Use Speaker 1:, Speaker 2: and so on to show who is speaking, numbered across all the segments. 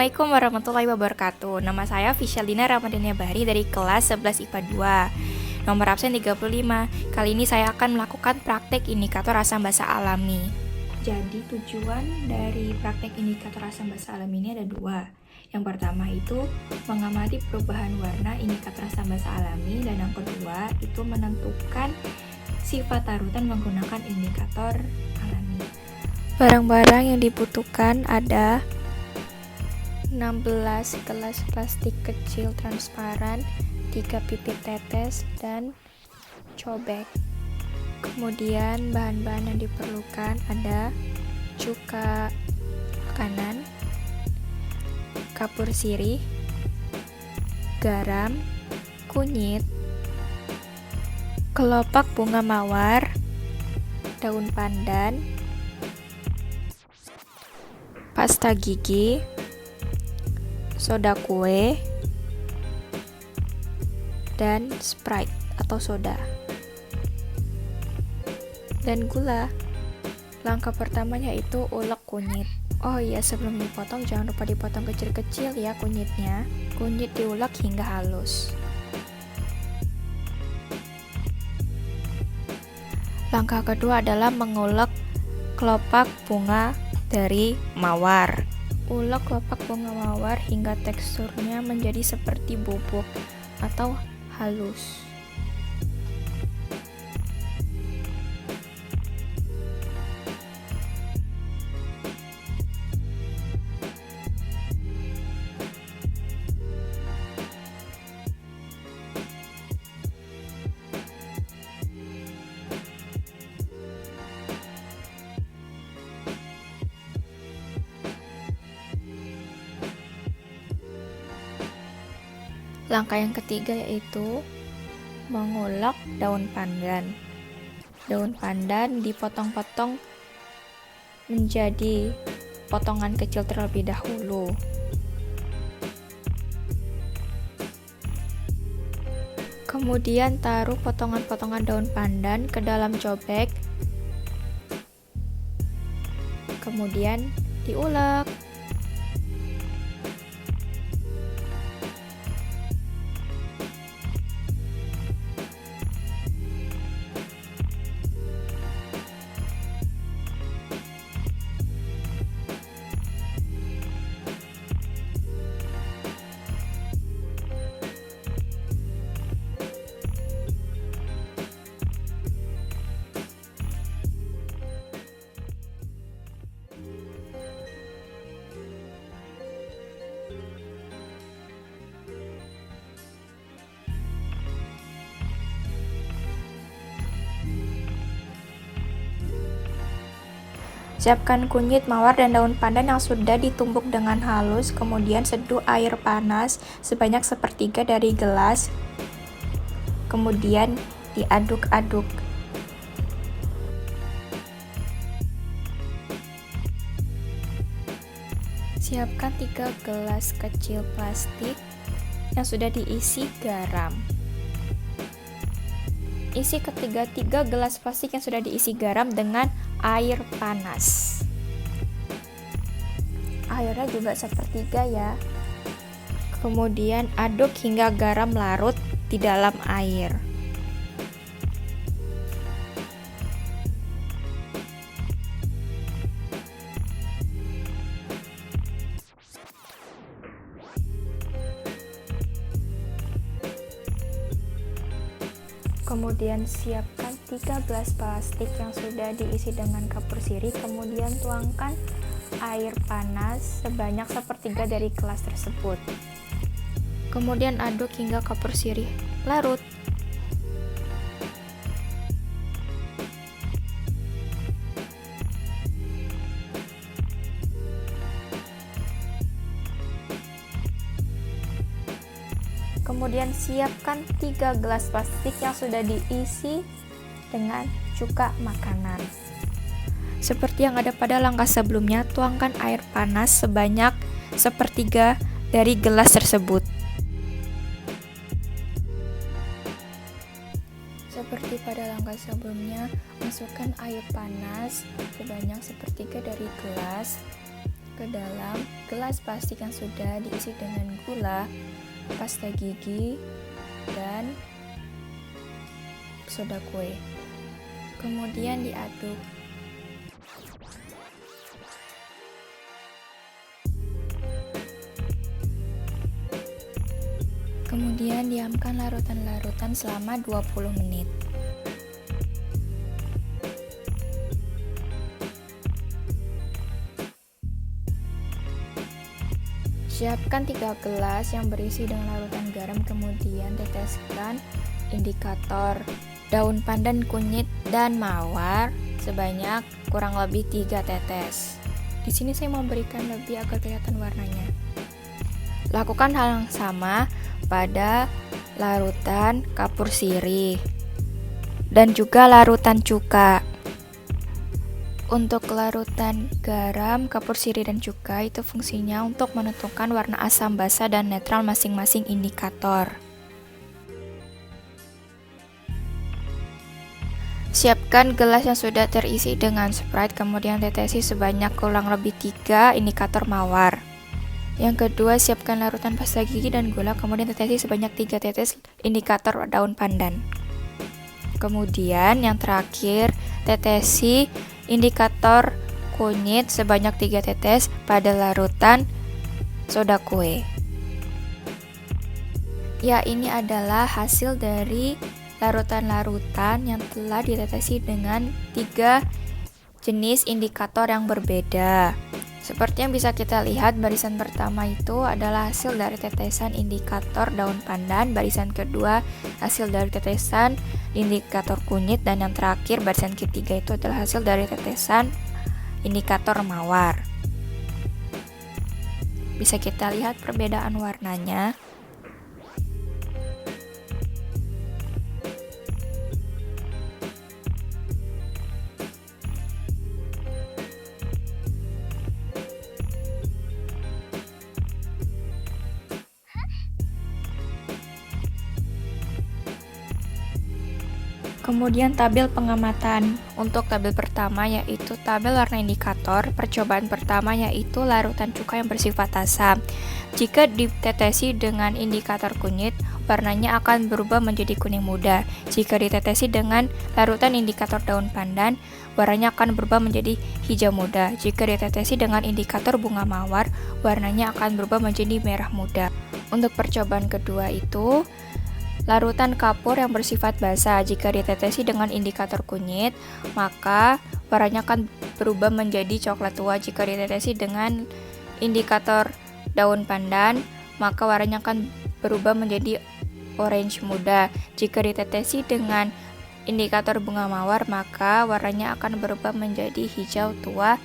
Speaker 1: Assalamualaikum warahmatullahi wabarakatuh. Nama saya Fisyaldina Ramadhania Bahri dari kelas 11 IPA 2. Nomor absen 35. Kali ini saya akan melakukan praktek indikator asam basa alami. Jadi tujuan dari praktek indikator asam basa alami ini ada dua. Yang pertama itu mengamati perubahan warna indikator asam basa alami, dan yang kedua itu menentukan sifat tarutan menggunakan indikator alami. Barang-barang yang dibutuhkan ada 16 gelas plastik kecil transparan, 3 pipet tetes, dan cobek. Kemudian bahan-bahan yang diperlukan ada cuka kanan, kapur sirih, garam, kunyit, kelopak bunga mawar, daun pandan, pasta gigi, soda kue, dan Sprite atau soda, dan gula. Langkah pertamanya yaitu ulek kunyit. Oh iya, sebelum dipotong jangan lupa dipotong kecil-kecil ya kunyitnya. Kunyit diulek hingga halus. Langkah kedua adalah mengulek kelopak bunga dari mawar. Ulek kelopak bunga mawar hingga teksturnya menjadi seperti bubuk atau halus. Langkah yang ketiga yaitu mengulek daun pandan. Daun pandan dipotong-potong menjadi potongan kecil terlebih dahulu. Kemudian taruh potongan-potongan daun pandan ke dalam cobek. Kemudian diulek. Siapkan kunyit mawar dan daun pandan yang sudah ditumbuk dengan halus, kemudian seduh air panas sebanyak sepertiga dari gelas, kemudian diaduk-aduk. Siapkan 3 gelas kecil plastik yang sudah diisi garam. Isi ketiga gelas plastik yang sudah diisi garam dengan air panas. Airnya juga sepertiga ya. Kemudian aduk hingga garam larut di dalam air. Kemudian siapkan 3 gelas plastik yang sudah diisi dengan kapur sirih, kemudian tuangkan air panas sebanyak sepertiga dari gelas tersebut. Kemudian aduk hingga kapur sirih larut. Kemudian siapkan 3 gelas plastik yang sudah diisi dengan cuka makanan. Seperti yang ada pada langkah sebelumnya, tuangkan air panas sebanyak sepertiga dari gelas tersebut. Seperti pada langkah sebelumnya, masukkan air panas sebanyak sepertiga dari gelas. ke dalam gelas plastik yang sudah diisi dengan gula, pasta gigi, dan soda kue. Kemudian diaduk. Kemudian diamkan larutan-larutan selama 20 menit. Siapkan 3 gelas yang berisi dengan larutan garam, kemudian teteskan indikator daun pandan, kunyit, dan mawar sebanyak kurang lebih 3 tetes. Di sini saya memberikan lebih agar kelihatan warnanya. Lakukan hal yang sama pada larutan kapur sirih dan juga larutan cuka. Untuk larutan garam, kapur sirih, dan cuka itu fungsinya untuk menentukan warna asam basa dan netral masing-masing indikator. Siapkan gelas yang sudah terisi dengan Sprite, kemudian tetesi sebanyak kurang lebih 3 indikator mawar. Yang kedua, siapkan larutan pasta gigi dan gula, kemudian tetesi sebanyak 3 tetes indikator daun pandan. Kemudian yang terakhir, tetesi indikator kunyit sebanyak 3 tetes pada larutan soda kue. Ya, ini adalah hasil dari larutan-larutan yang telah ditetesi dengan 3 jenis indikator yang berbeda. Seperti yang bisa kita lihat, barisan pertama itu adalah hasil dari tetesan indikator daun pandan, barisan kedua hasil dari tetesan indikator kunyit, dan yang terakhir barisan ketiga itu adalah hasil dari tetesan indikator mawar. Bisa kita lihat perbedaan warnanya. Kemudian tabel pengamatan. Untuk tabel pertama yaitu tabel warna indikator. Percobaan pertama yaitu larutan cuka yang bersifat asam. Jika ditetesi dengan indikator kunyit, warnanya akan berubah menjadi kuning muda. Jika ditetesi dengan larutan indikator daun pandan, warnanya akan berubah menjadi hijau muda. Jika ditetesi dengan indikator bunga mawar, warnanya akan berubah menjadi merah muda. Untuk percobaan kedua itu larutan kapur yang bersifat basa. Jika ditetesi dengan indikator kunyit, maka warnanya akan berubah menjadi coklat tua. Jika ditetesi dengan indikator daun pandan, maka warnanya akan berubah menjadi orange muda. Jika ditetesi dengan indikator bunga mawar, maka warnanya akan berubah menjadi hijau tua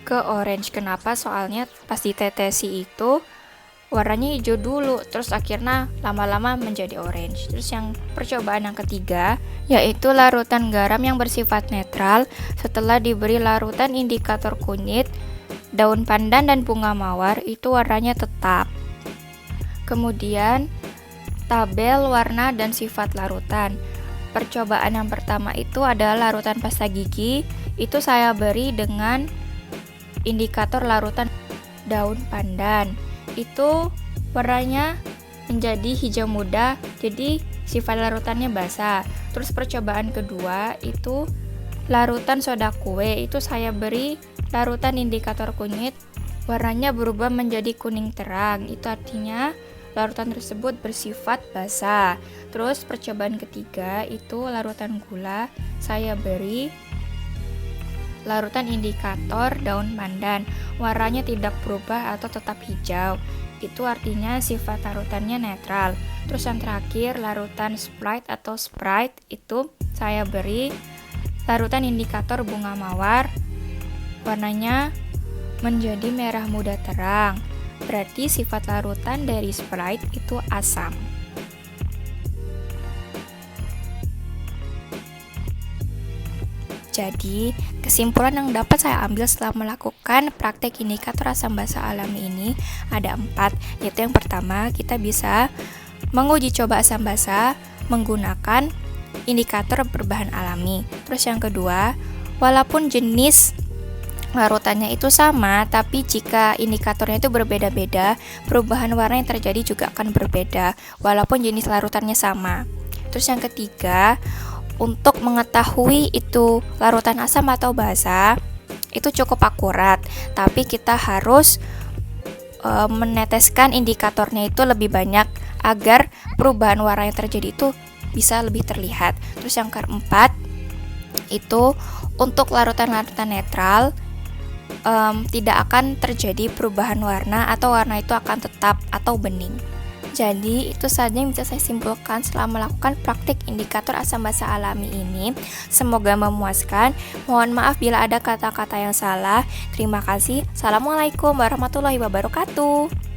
Speaker 1: ke orange. Kenapa? Soalnya pas ditetesi itu warnanya hijau dulu, terus akhirnya lama-lama menjadi orange. Terus yang percobaan yang ketiga yaitu larutan garam yang bersifat netral. Setelah diberi larutan indikator kunyit, daun pandan, dan bunga mawar, itu warnanya tetap. Kemudian tabel warna dan sifat larutan. Percobaan yang pertama itu adalah larutan pasta gigi. Itu saya beri dengan indikator larutan daun pandan. Itu warnanya menjadi hijau muda, jadi sifat larutannya basah. Terus percobaan kedua itu larutan soda kue. Itu saya beri larutan indikator kunyit, warnanya berubah menjadi kuning terang. Itu artinya larutan tersebut bersifat basah. Terus percobaan ketiga itu larutan gula. Saya beri larutan indikator daun pandan, warnanya tidak berubah atau tetap hijau. Itu artinya sifat larutannya netral. Terus yang terakhir larutan Sprite atau Sprite, itu saya beri larutan indikator bunga mawar, warnanya menjadi merah muda terang. Berarti sifat larutan dari Sprite itu asam. Jadi, kesimpulan yang dapat saya ambil setelah melakukan praktek indikator asam basa alami ini ada 4, yaitu yang pertama, kita bisa menguji coba asam basa menggunakan indikator berbahan alami. Terus yang kedua, walaupun jenis larutannya itu sama, tapi jika indikatornya itu berbeda-beda, perubahan warna yang terjadi juga akan berbeda, walaupun jenis larutannya sama. Terus yang ketiga, untuk mengetahui itu larutan asam atau basa, itu cukup akurat, tapi kita harus meneteskan indikatornya itu lebih banyak agar perubahan warna yang terjadi itu bisa lebih terlihat. Terus yang keempat, itu untuk larutan-larutan netral, tidak akan terjadi perubahan warna atau warna itu akan tetap atau bening. Jadi itu saja yang bisa saya simpulkan setelah melakukan praktik indikator asam basa alami ini. Semoga memuaskan. Mohon maaf bila ada kata-kata yang salah. Terima kasih. Assalamualaikum warahmatullahi wabarakatuh.